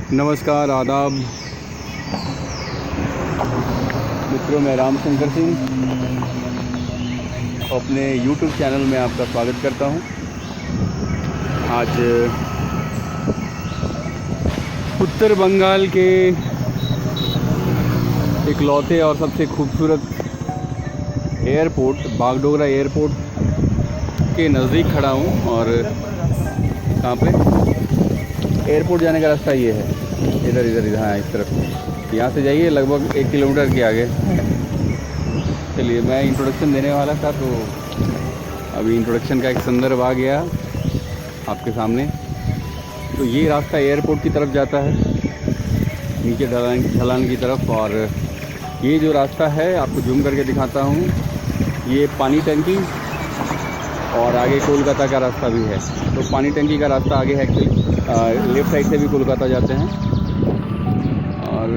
नमस्कार, आदाब मित्रों, मैं राम शंकर सिंह अपने YouTube चैनल में आपका स्वागत करता हूं। आज उत्तर बंगाल के इकलौते और सबसे खूबसूरत एयरपोर्ट बागडोगरा एयरपोर्ट के नज़दीक खड़ा हूं। और कहाँ पे एयरपोर्ट जाने का रास्ता ये है, इधर हाँ, इस तरफ यहाँ से जाइए लगभग 1 किलोमीटर के आगे। चलिए, मैं इंट्रोडक्शन देने वाला था तो अभी इंट्रोडक्शन का एक संदर्भ आ गया आपके सामने। तो ये रास्ता एयरपोर्ट की तरफ जाता है, नीचे ढलान की तरफ। और ये जो रास्ता है आपको जूम करके दिखाता हूँ, ये पानी टंकी और आगे कोलकाता का रास्ता भी है। तो पानी टंकी का रास्ता आगे है, एक्चुअली लेफ़्ट साइड से भी कोलकाता जाते हैं। और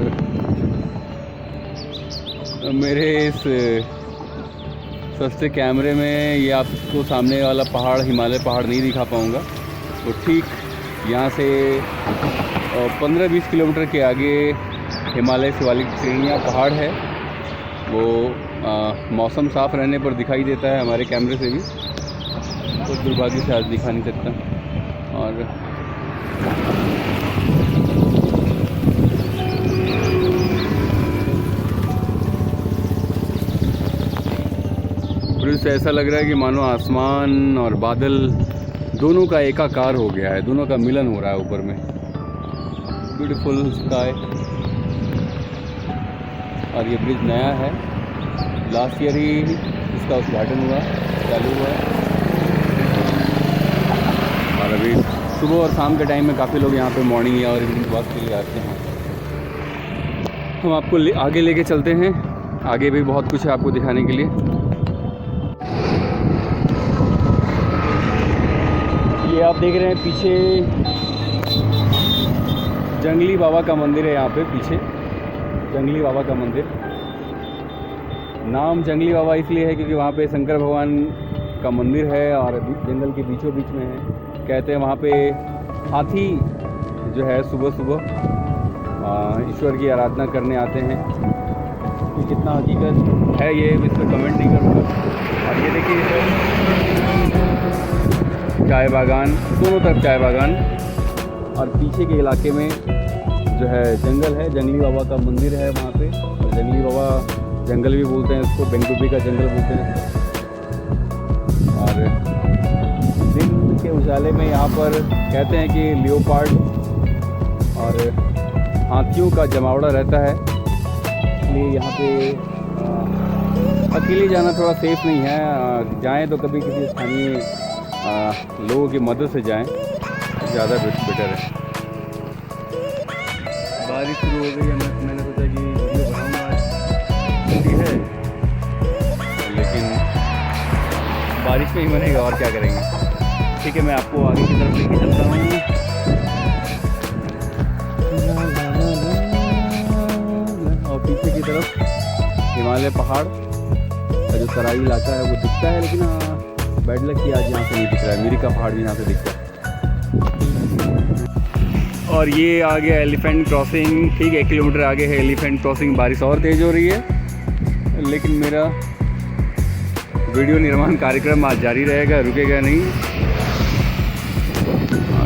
मेरे इस सस्ते कैमरे में ये आपको सामने वाला पहाड़, हिमालय पहाड़ नहीं दिखा पाऊँगा। तो ठीक यहाँ से 15-20 किलोमीटर के आगे हिमालय से वाली श्रेणियाँ पहाड़ है। वो मौसम साफ़ रहने पर दिखाई देता है हमारे कैमरे से भी, तो दुर्भाग्य से आज दिखा नहीं सकता। और ब्रिज से ऐसा लग रहा है कि मानो आसमान और बादल दोनों का एकाकार हो गया है, दोनों का मिलन हो रहा है ऊपर में। Beautiful sky. और ये ब्रिज नया है, लास्ट ईयर ही इसका उद्घाटन हुआ, चालू हुआ। और अभी सुबह और शाम के टाइम में काफ़ी लोग यहाँ पे मॉर्निंग या और इवनिंग वॉक के लिए आते हैं। हम आपको आगे लेके चलते हैं, आगे भी बहुत कुछ है आपको दिखाने के लिए। ये आप देख रहे हैं पीछे जंगली बाबा का मंदिर है। यहाँ पे पीछे जंगली बाबा का मंदिर, नाम जंगली बाबा इसलिए है क्योंकि वहाँ पे शंकर भगवान का मंदिर है और जंगल के बीचों बीच में है। कहते हैं वहाँ पे हाथी जो है सुबह सुबह ईश्वर की आराधना करने आते हैं। कि कितना हकीकत है ये इस पर कमेंट नहीं करूँगा। और ये देखिए चाय बागान, दोनों तरफ चाय बागान। और पीछे के इलाके में जो है जंगल है, जंगली बाबा का मंदिर है वहाँ पे। और जंगली बाबा जंगल भी बोलते हैं उसको, बेंगटुपी का जंगल बोलते हैं। और दिन के उजाले में यहाँ पर कहते हैं कि लियोपार्ड और हाथियों का जमावड़ा रहता है, इसलिए यहाँ पे अकेले जाना थोड़ा सेफ नहीं है। जाएं तो कभी किसी स्थानीय लोगों की मदद से जाएं, ज़्यादा बेटर है। बारिश शुरू हो गई है, मैंने सोचा कि वीडियो बनाऊंगा आज, छुट्टी है लेकिन बारिश में ही बनेगा और क्या करेंगे। ठीक है, मैं आपको आगे की तरफ लेके चलता हूँ। और पीछे की तरफ हिमालय पहाड़ का जो तराई इलाका है वो दिखता है, लेकिन बैड लक की आज यहाँ से नहीं दिख रहा है। मिरिका पहाड़ भी यहाँ से दिखता है। और ये आ गया एलिफेंट क्रॉसिंग, ठीक 1 किलोमीटर आगे है एलिफेंट क्रॉसिंग। बारिश और तेज़ हो रही है, लेकिन मेरा वीडियो निर्माण कार्यक्रम आज जारी रहेगा, रुकेगा नहीं।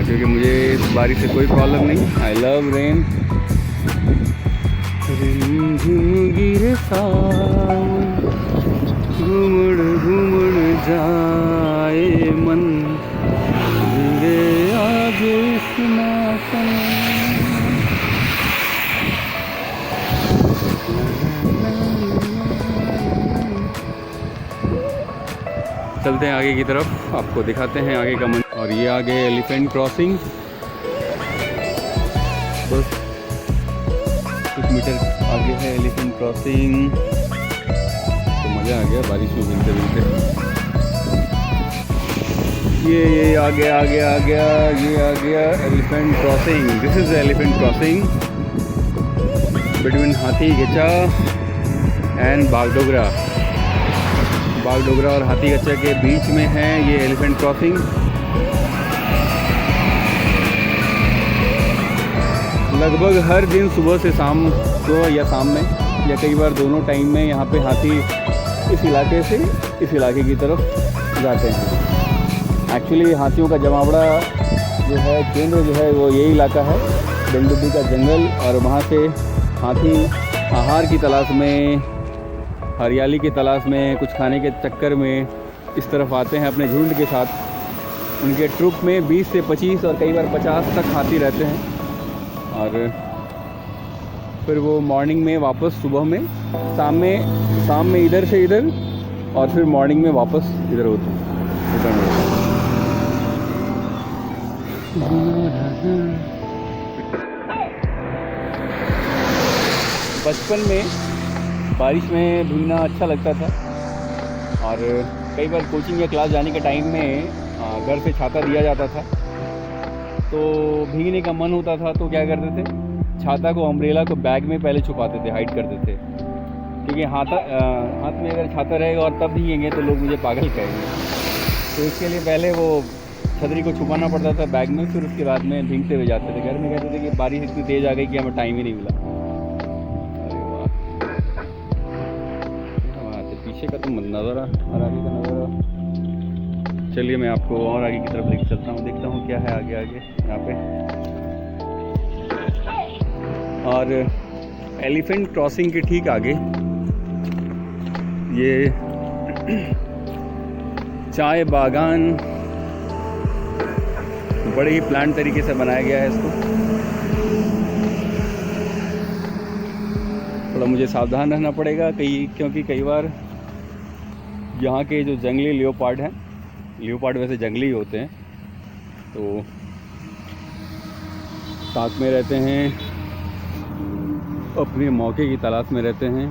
क्योंकि मुझे इस बारिश से कोई प्रॉब्लम नहीं। I love rain. गिरे घूमड़ घूमड़ जाए मन, आज इस मौसम। चलते हैं आगे की तरफ, आपको दिखाते हैं आगे का मंदिर। और ये आगे एलिफेंट क्रॉसिंग, बस कुछ मीटर आगे है एलिफेंट क्रॉसिंग। तो मज़ा आ गया बारिश में भिनते भिनते। ये आ गया ये आ गया elephant crossing. This is elephant crossing between Hathigachha and Bagdogra. Bagdogra और हाथीगच्चा के बीच में है ये एलिफेंट क्रॉसिंग। लगभग हर दिन सुबह से शाम को या शाम में या कई बार दोनों टाइम में यहाँ पे हाथी इस इलाके से इस इलाके की तरफ जाते हैं। एक्चुअली हाथियों का जमावड़ा जो है, केंद्र जो है वो यही इलाका है, बेलडुब्बी का जंगल। और वहाँ से हाथी आहार की तलाश में, हरियाली की तलाश में, कुछ खाने के चक्कर में इस तरफ आते हैं अपने झुंड के साथ। उनके ट्रुप में 20 से 25 और कई बार 50 तक हाथी रहते हैं। और फिर वो मॉर्निंग में वापस, सुबह में, शाम में इधर से इधर, और फिर मॉर्निंग में वापस इधर होते हैं, रिटर्न होते हैं। बचपन में बारिश में भीगना अच्छा लगता था। और कई बार कोचिंग या क्लास जाने के टाइम में घर से छाता दिया जाता था, तो भीगने का मन होता था तो क्या करते थे, छाता को, अम्ब्रेला को बैग में पहले छुपाते थे, हाइड करते थे। क्योंकि हाथ में अगर छाता रहेगा और तब भीगेंगे तो लोग मुझे पागल कहेंगे। तो इसके लिए पहले वो छतरी को छुपाना पड़ता था बैग में, फिर उसके बाद में भीगते हुए जाते थे। घर में कहते थे कि बारिश इतनी तेज़ आ गई कि हमें टाइम ही नहीं मिला। अरे वाह, पीछे का तो नज़ारा और आगे का नज़ारा। चलिए मैं आपको और आगे की तरफ लेके चलता हूँ, देखता हूँ क्या है आगे आगे यहाँ पे। और एलिफेंट क्रॉसिंग के ठीक आगे ये चाय बागान बड़े ही प्लान तरीके से बनाया गया है इसको। थोड़ा मुझे सावधान रहना पड़ेगा क्योंकि कई बार यहाँ के जो जंगली लियोपार्ड हैं, लियोपार्ड वैसे जंगली होते हैं, तो साथ में रहते हैं, अपने मौके की तलाश में रहते हैं।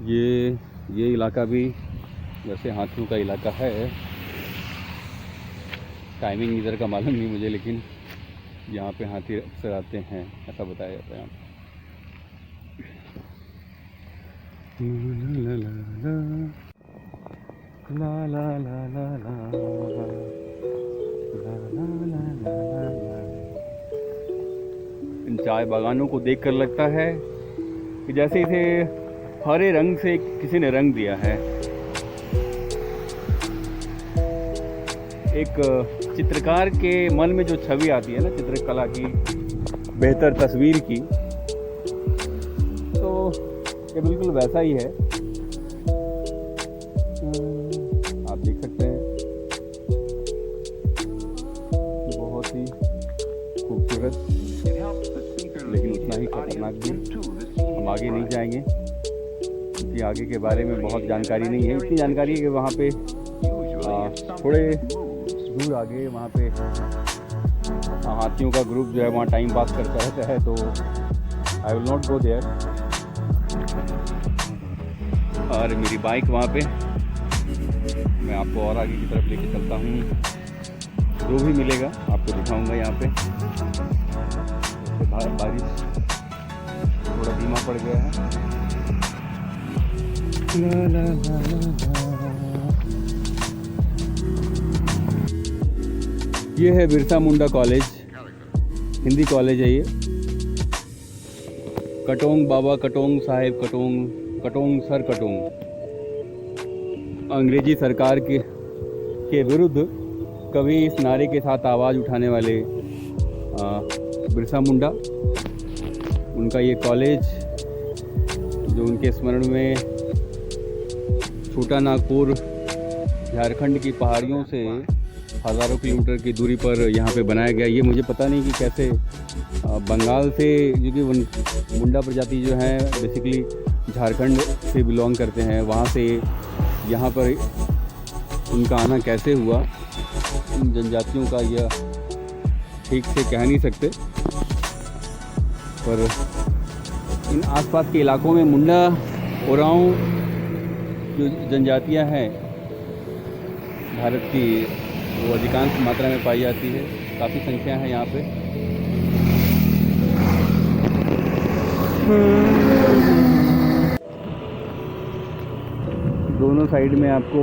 ये इलाका भी वैसे हाथियों का इलाका है। टाइमिंग इधर का मालूम नहीं मुझे, लेकिन यहाँ पे हाथी अक्सर आते हैं, ऐसा बताया जाता है। इन चाय बागानों को देखकर लगता है कि जैसे इसे हरे रंग से किसी ने रंग दिया है। एक चित्रकार के मन में जो छवि आती है ना, चित्रकला की बेहतर तस्वीर की, तो ये बिल्कुल वैसा ही है। आप देख सकते हैं, बहुत ही खूबसूरत, लेकिन उतना ही खतरनाक भी। हम आगे नहीं जाएंगे क्योंकि आगे के बारे में बहुत जानकारी नहीं है। इतनी जानकारी है कि वहाँ पे थोड़े दूर आगे वहाँ पे हाथियों का ग्रुप जो है वहाँ टाइम पास करता रहता है, तो I will not go there. और मेरी बाइक वहाँ पे, मैं आपको और आगे की तरफ लेके चलता हूँ। जो भी मिलेगा आपको दिखाऊंगा यहाँ पे। बारिश थोड़ा धीमा पड़ गया है। ला ला ला ला ला। ये है बिरसा मुंडा कॉलेज, हिंदी कॉलेज है ये। कटोंग बाबा कटोंग साहेब कटोंग सर कटोंग। अंग्रेजी सरकार के विरुद्ध कभी इस नारे के साथ आवाज़ उठाने वाले बिरसा मुंडा, उनका ये कॉलेज जो उनके स्मरण में छोटा नागपुर झारखंड की पहाड़ियों से हज़ारों किलोमीटर की दूरी पर यहाँ पे बनाया गया। ये मुझे पता नहीं कि कैसे बंगाल से, क्योंकि मुंडा प्रजाति जो है बेसिकली झारखंड से बिलोंग करते हैं, वहाँ से यहाँ पर उनका आना कैसे हुआ, इन जनजातियों का यह ठीक से कह नहीं सकते। पर इन आसपास के इलाकों में मुंडा ओरांव जो जनजातियां हैं भारत की, वो अधिकांश मात्रा में पाई जाती है। काफ़ी संख्या है यहाँ पे। दोनों साइड में आपको,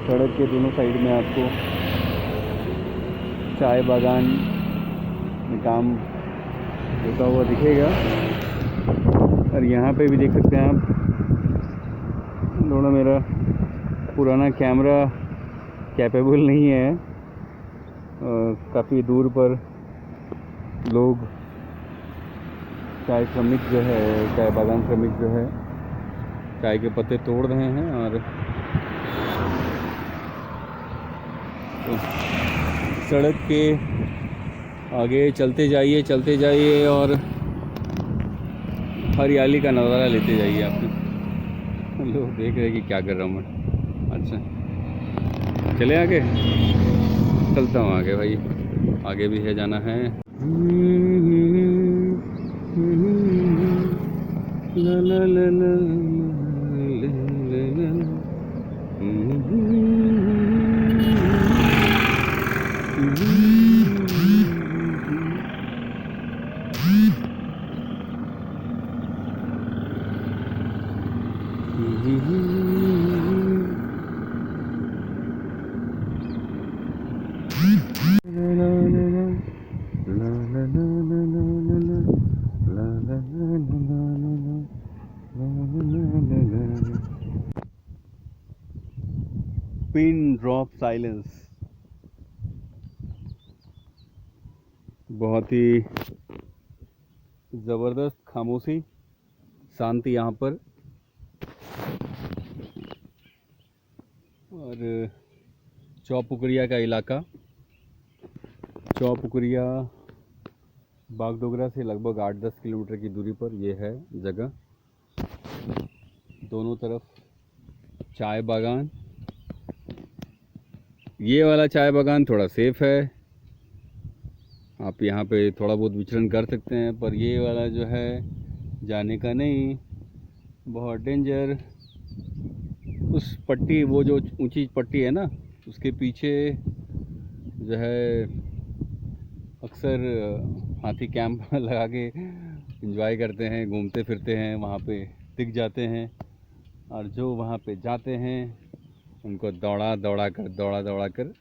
सड़क के दोनों साइड में आपको चाय बागान में काम होता हुआ दिखेगा। और यहाँ पे भी देख सकते हैं आप, थोड़ा मेरा पुराना कैमरा कैपेबल नहीं है, काफ़ी दूर पर लोग चाय श्रमिक जो है, चाय बागान श्रमिक जो है, चाय के पत्ते तोड़ रहे हैं। और तो सड़क के आगे चलते जाइए और हरियाली का नज़ारा लेते जाइए। आप लोग देख रहे हैं कि क्या कर रहा हूँ मैं। अच्छा चले आगे, चलता हूँ आगे भाई, आगे भी है जाना है। ला ला ला ला पिन ड्रॉप साइलेंस, बहुत ही ज़बरदस्त खामोशी, शांति यहाँ पर। और चौपुकरिया का इलाका, चौपुकरिया बागडोगरा से लगभग 8-10 किलोमीटर की दूरी पर यह है जगह। दोनों तरफ चाय बागान। ये वाला चाय बागान थोड़ा सेफ है, आप यहाँ पे थोड़ा बहुत विचरण कर सकते हैं, पर ये वाला जो है जाने का नहीं, बहुत डेंजर। उस पट्टी, वो जो ऊंची पट्टी है ना, उसके पीछे जो है अक्सर हाथी कैंप लगा के एंजॉय करते हैं, घूमते फिरते हैं, वहाँ पे दिख जाते हैं। और जो वहाँ पे जाते हैं उनको दौड़ा दौड़ा कर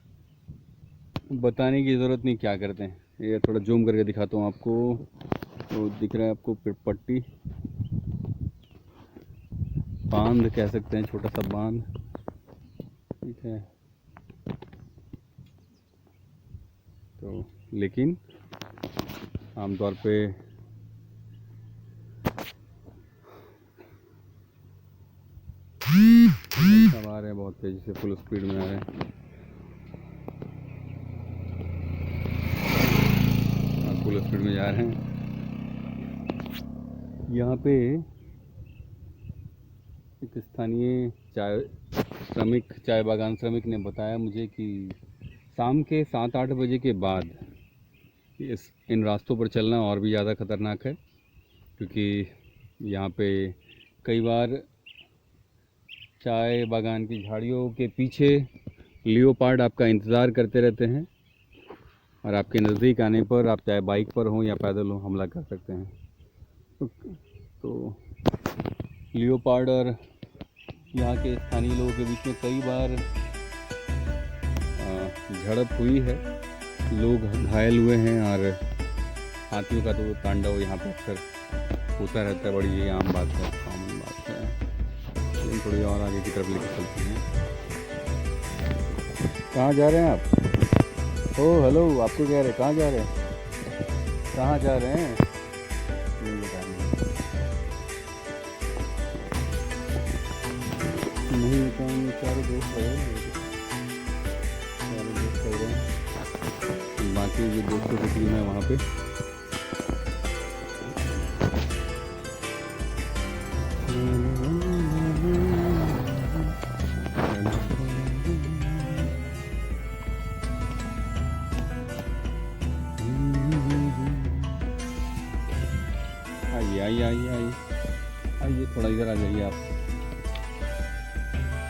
बताने की ज़रूरत नहीं क्या करते हैं। ये थोड़ा जूम करके दिखाता हूँ आपको, तो दिख रहा है आपको पट्टी, बांध कह सकते हैं, छोटा सा बांध, ठीक है। तो लेकिन आमतौर पे सब आ रहे हैं बहुत तेज़ी से, फुल स्पीड में आ रहे हैं, फुल स्पीड में जा रहे हैं। यहाँ पे एक स्थानीय चाय बागान श्रमिक ने बताया मुझे कि शाम के 7-8 बजे के बाद इन रास्तों पर चलना और भी ज़्यादा ख़तरनाक है, क्योंकि यहाँ पे कई बार चाय बागान की झाड़ियों के पीछे लियोपार्ड आपका इंतज़ार करते रहते हैं, और आपके नज़दीक आने पर आप चाहे बाइक पर हों या पैदल हों हमला कर सकते हैं। तो लियोपार्ड और यहाँ के स्थानीय लोगों के बीच में कई बार झड़प हुई है, लोग घायल हुए हैं, और हाथियों का तो तांडव यहाँ पर अक्सर होता रहता है, बड़ी ये आम बात है, कॉमन बात है। लेकिन थोड़ी और आगे की तरफ लेकर चलते हैं। कहाँ जा रहे हैं आप? ओ हेलो, आपको कह रहे हैं कहाँ जा रहे हैं, कहाँ जा रहे हैं? नहीं बताएंगे, चारों दोस्त लग रहे हैं, बाकी जो दोस्तों की टीम है वहाँ पे। आइए थोड़ा इधर आ जाइए, आप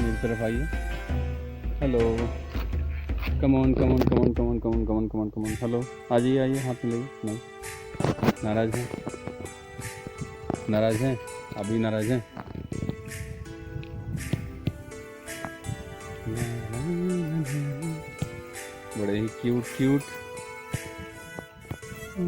मेरी तरफ आइए। हेलो, कम ऑन, हेलो, आ जाइए, हाथ मिलाइए। नहीं, नाराज़ हैं, अभी नाराज़ हैं। बड़े ही क्यूट अरे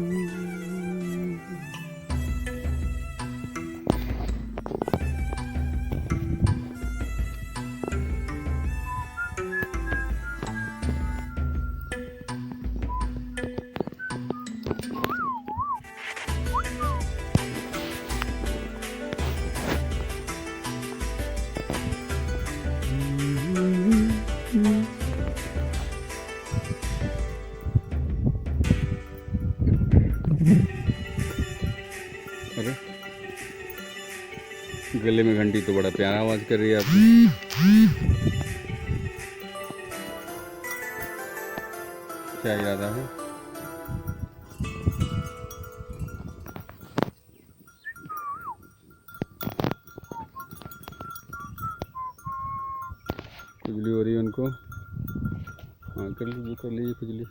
गले में घंटी तो बड़ा प्यारा आवाज कर रही है आपकी। क्या इरादा है? खुजली हो रही है उनको। हाँ कर लीजिए खुजली।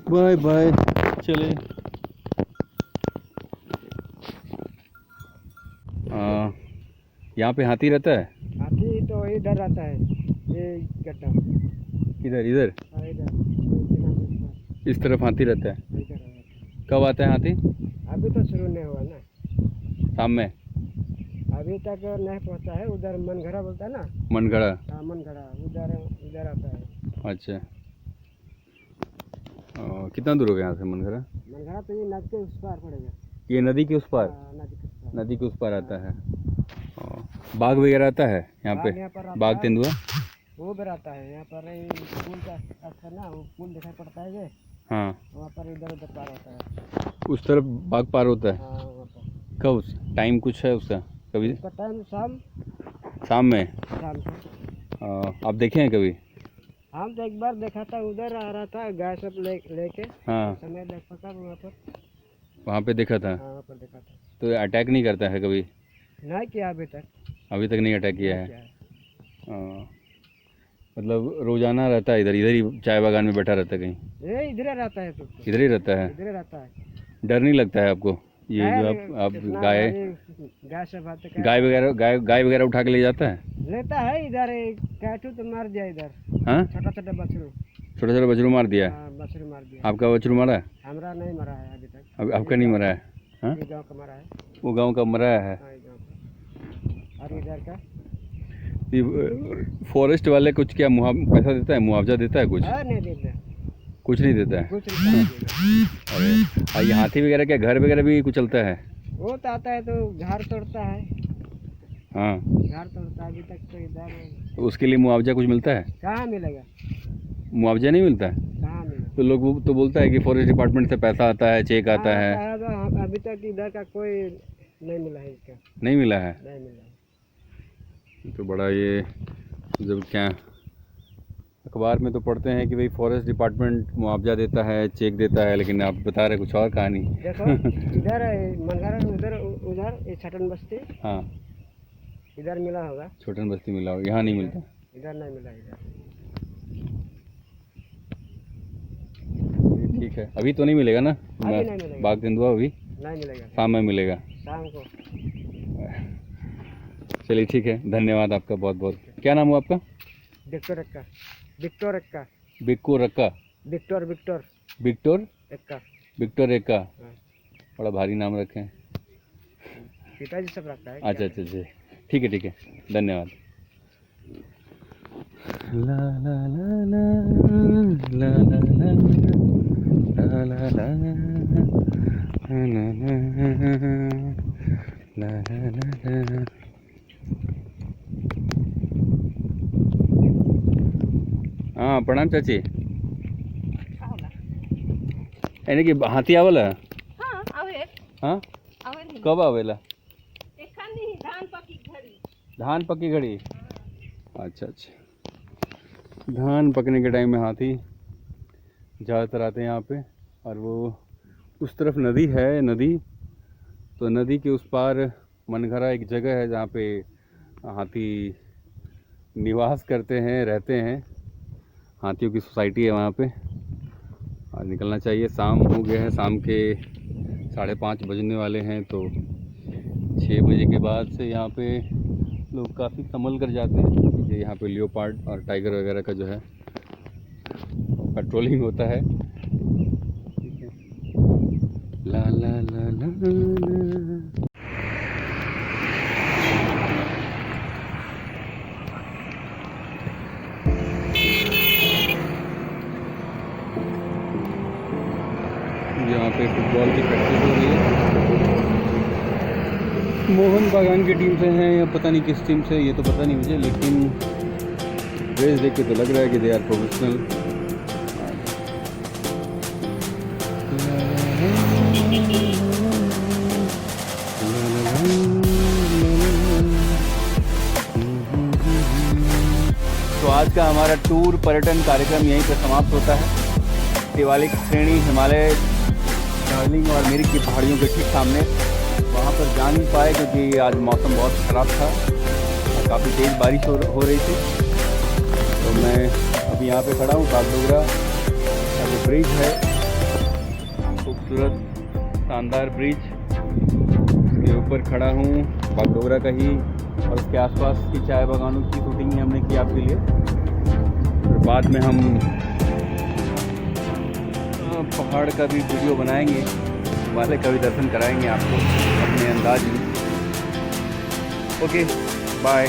बाय बाय, चले। यहाँ पे हाथी रहता है? हाथी तो इधर रहता है, ये गड्ढा इधर इधर इधर इस तरफ हाथी रहता है। इधर। कब आता है हाथी? अभी तो शुरू नहीं हुआ ना, शाम में? अभी तक नहीं पहुंचा है। उधर मनगढ़ा बोलता है ना, मनगढ़ा। हाँ मनगढ़ा, उधर उधर आता है। अच्छा, कितना दूर हो गया यहाँ से मनगढ़ा? मनगढ़ा तो ये नदी के उस पार पड़ेगा। ये नदी के उस पार? हाँ, नदी के उस पार। नदी के उस पार आता है। बाघ वगैरह आता है यहाँ पे? बाघ तेंदुआ वो भी रहता है यहाँ पर। पुल का रास्ता ना, वो पुल दिखाई पड़ता है ये, हाँ, वहाँ पर इधर उधर पार होता है। उस तरफ बाघ पार होता है? हाँ वहाँ पर। कब? उस टाइम कुछ है उसका? कभी उसका टाइम शाम में? शाम को। आप देखे हैं कभी? हम तो एक बार देखा था, उधर आ रहा था गाय सब लेके। हाँ, समय देख पका वहाँ पे देखा था। वहाँ पर देखा था। तो अटैक नहीं करता है कभी? नहीं किया अभी तक। अभी तक नहीं अटैक किया नहीं है? किया मतलब रोजाना रहता है इधर ही चाय बागान में बैठा रहता है कहीं? ये इधर ही रहता है तो। इधर ही रहता है? इधर ही रहता है। डर नहीं लगता है आपको? ये जो आप कितना गाय गाय से बात गाय वगैरह उठा के ले जाता है? लेता है इधर। कैटू तो मार दिया इधर। हाँ, छोटा छोटा बछरू। छोटा छोटा बछरू मार दिया? हाँ, बछरू मार दिया। आपका बछरू मरा है? हमारा नहीं मरा है अभी तक। अब आपका नहीं मरा है? हाँ, ये गाँव का मरा है। वो गांव का मरा है। हाँ, ये गाँव का। और इधर का फॉरेस्ट वाले कुछ क्या पैसा देता है, मुआवजा देता है कुछ? नहीं देते, कुछ नहीं देता है? कुछ नहीं देता। अरे ये हाथी वगैरह क्या घर वगैरह भी कुछ चलता है? वो तो आता है तो घर तोड़ता है। हाँ, घर तोड़ता है। अभी तक तो इधर तो उसके लिए मुआवजा कुछ मिलता है? कहाँ मिलेगा? मुआवजा नहीं मिलता? कहाँ मिलेगा? तो लोग तो बोलता है कि फॉरेस्ट डिपार्टमेंट से पैसा आता है, चेक आता है। तो अभी तक इधर का कोई नहीं मिला है इसका। नहीं मिला है? नहीं मिला है। तो बड़ा ये, जब क्या अखबार में तो पढ़ते हैं कि भाई फॉरेस्ट डिपार्टमेंट मुआवजा देता है, चेक देता है, लेकिन आप बता रहे कुछ और कहानी। देखो इधर मनगढ़ा, उधर उधर ये छटन बस्ती, हाँ, इधर मिला होगा। छोटन बस्ती मिला हो, यहाँ नहीं मिलता? इधर नहीं मिला। इधर ठीक है, अभी तो नहीं मिलेगा ना? अभी नहीं मिलेगा। बाघ तेंदुआ अभी नहीं मिलेगा, शाम में मिलेगा? शाम को। चलिए ठीक है, धन्यवाद आपका बहुत बहुत। क्या नाम हुआ आपका? विक्टोर एक्का। विक्टोर एक्का। बिक्कू रक्का? Victor Victor Victor Ekka. Victor Ekka? हाँ। बड़ा भारी नाम रखे हैं। पिताजी सब रखता है। अच्छा अच्छा अच्छा, ठीक है, धन्यवाद। ला ला ला ला ला ला ला ला ला ला ला ला। हाँ प्रणाम चाची। यानी कि हाथी आवेला? हाँ आवे। हाँ, आवे नहीं। कब आवेला? एखादी धान पकी घड़ी। धान पकी घड़ी? अच्छा अच्छा, धान पकने के टाइम में हाथी ज़्यादातर आते हैं यहाँ पे। और वो उस तरफ नदी है, नदी तो नदी के उस पार मनगढ़ा एक जगह है जहाँ पे हाथी निवास करते हैं, रहते हैं। हाथियों की सोसाइटी है वहाँ पे। और निकलना चाहिए, शाम हो गया है, शाम के 5:30 बजने वाले हैं। तो 6 बजे के बाद से यहाँ पे लोग काफ़ी संभल कर जाते हैं, क्योंकि यहाँ पे लियोपार्ड और टाइगर वगैरह का जो है पेट्रोलिंग होता है। ठीक है। ला ला ला ला ला। यहाँ पे फुटबॉल की प्रैक्टिस हो रही है। मोहन बागान की टीम से हैं या पता नहीं किस टीम से, ये तो पता नहीं मुझे, लेकिन ड्रेस देख के तो लग रहा है कि दे आर प्रोफेशनल। तो आज का हमारा टूर पर्यटन कार्यक्रम यहीं पर समाप्त होता है। शिवालिक श्रेणी, हिमालय, दार्जिलिंग और मिरिक की पहाड़ियों के ठीक सामने, वहाँ पर जा नहीं पाए क्योंकि आज मौसम बहुत ख़राब था और काफ़ी तेज़ बारिश हो रही थी। तो मैं अभी यहाँ पे खड़ा हूँ, बागडोगरा का जो ब्रिज है, खूबसूरत शानदार ब्रिज के ऊपर खड़ा हूँ, बागडोगरा का ही, और उसके आसपास की चाय बागानों की शूटिंग ही हमने की आपके लिए। फिर बाद में हम पहाड़ का भी वीडियो बनाएंगे, हिमालय का भी दर्शन कराएंगे आपको अपने अंदाज में। Okay, bye.